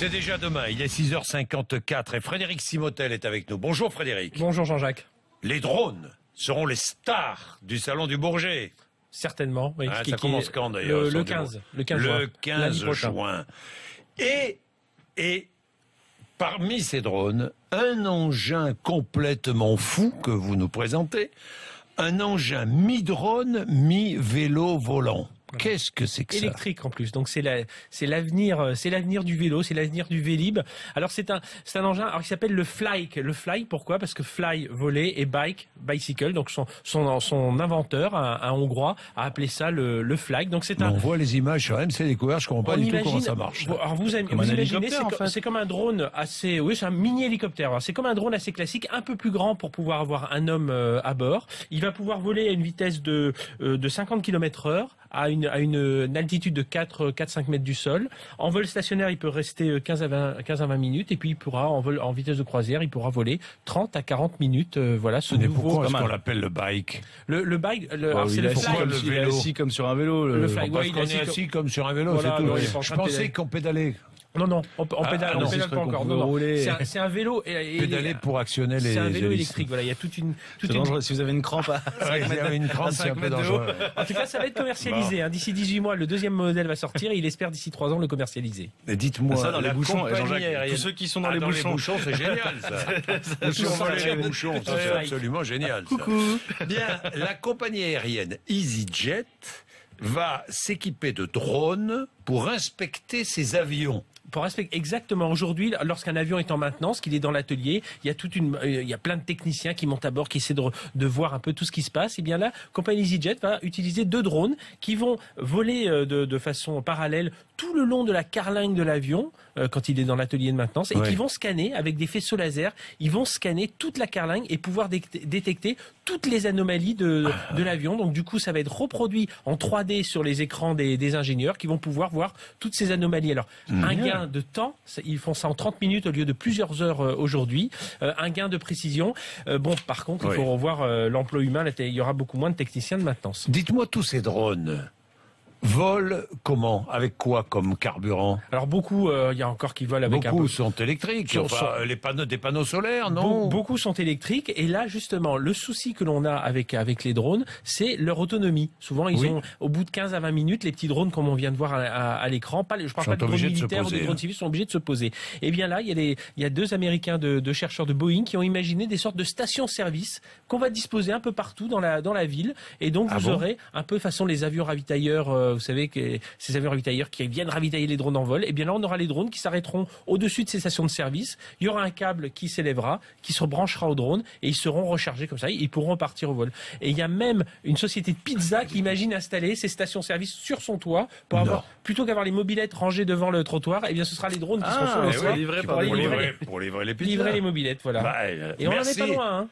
C'est déjà demain, il est 6h54 et Frédéric Simotel est avec nous. Bonjour Frédéric. Bonjour Jean-Jacques. Les drones seront les stars du Salon du Bourget. Certainement. Oui, Ça commence quand d'ailleurs? Le 15 juin. Le 15 juin. Et parmi ces drones, un engin complètement fou que vous nous présentez, un engin mi-drone, mi-vélo volant. Qu'est-ce que c'est que ça? Électrique en plus, donc c'est l'avenir du vélo, c'est l'avenir du Vélib. Alors c'est un engin, alors il s'appelle le Fly. Le Fly, pourquoi? Parce que Fly voler et bike bicycle. Donc son inventeur, un Hongrois, a appelé ça le Fly. Donc c'est on voit les images sur MC Découverte, je comprends pas du tout comment ça marche. Alors vous imaginez, c'est comme un drone assez, oui, c'est un mini hélicoptère. C'est comme un drone assez classique, un peu plus grand pour pouvoir avoir un homme à bord. Il va pouvoir voler à une vitesse de 50 km/h. À une altitude de 4-5 mètres du sol. En vol stationnaire, il peut rester 15 à 20 minutes, et puis il pourra, en vitesse de croisière, il pourra voler 30 à 40 minutes. Voilà, ce nouveau. Pourquoi est-ce qu'on l'appelle le bike? Le bike, c'est le Fly. Il est assis comme sur un vélo. Le Fly, parce qu'on est assis comme sur un vélo, c'est tout. Je pensais qu'on pédalait. Non, on pédale pas encore. Non. C'est un vélo. Pédaler pour actionner les. C'est un vélo électrique. Voilà, il y a toute une. Dangereux. Si vous avez une crampe à 5 mètres de haut. En tout cas, ça va être commercialisé. D'ici 18 mois, le deuxième modèle va sortir et il espère d'ici 3 ans le commercialiser. Mais dites-moi, ça dans les bouchons, Jean-Jacques, tous ceux qui sont dans les bouchons, c'est génial ça. Les bouchons, c'est absolument génial. Coucou. Bien, la compagnie aérienne EasyJet va s'équiper de drones pour inspecter ses avions. Pour respecter exactement aujourd'hui, lorsqu'un avion est en maintenance, qu'il est dans l'atelier, il y a plein de techniciens qui montent à bord, qui essaient de voir un peu tout ce qui se passe. Et bien là, compagnie EasyJet va utiliser 2 drones qui vont voler de façon parallèle tout le long de la carlingue de l'avion quand il est dans l'atelier de maintenance, et qui vont scanner avec des faisceaux laser. Ils vont scanner toute la carlingue et pouvoir détecter toutes les anomalies de l'avion. Donc du coup, ça va être reproduit en 3D sur les écrans des ingénieurs qui vont pouvoir voir toutes ces anomalies. Alors, un gain de temps, ils font ça en 30 minutes au lieu de plusieurs heures aujourd'hui, un gain de précision. Par contre, il faut revoir l'emploi humain, il y aura beaucoup moins de techniciens de maintenance. Dites-moi, tous ces drones volent comment? Avec quoi comme carburant? Alors beaucoup, il y a encore qui volent avec beaucoup sont électriques, des panneaux solaires, non? Beaucoup sont électriques, et là justement, le souci que l'on a avec les drones, c'est leur autonomie. Souvent, ils ont, au bout de 15 à 20 minutes, les petits drones, comme on vient de voir à l'écran, je parle pas de drones militaires ou de drones civils, sont obligés de se poser. Et bien là, il y a 2 Américains de chercheurs de Boeing qui ont imaginé des sortes de stations-service qu'on va disposer un peu partout dans la ville, et donc vous aurez un peu façon les avions ravitailleurs. Vous savez que ces avions ravitailleurs qui viennent ravitailler les drones en vol, et bien là on aura les drones qui s'arrêteront au-dessus de ces stations de service. Il y aura un câble qui s'élèvera, qui se branchera au drone, et ils seront rechargés comme ça, ils pourront partir au vol. Et il y a même une société de pizza qui imagine installer ces stations-service sur son toit pour avoir, plutôt qu'avoir les mobylettes rangées devant le trottoir, et bien ce sera les drones qui seront sur le toit pour livrer les pizzas. Livrer les mobylettes, voilà. Et on en est pas loin.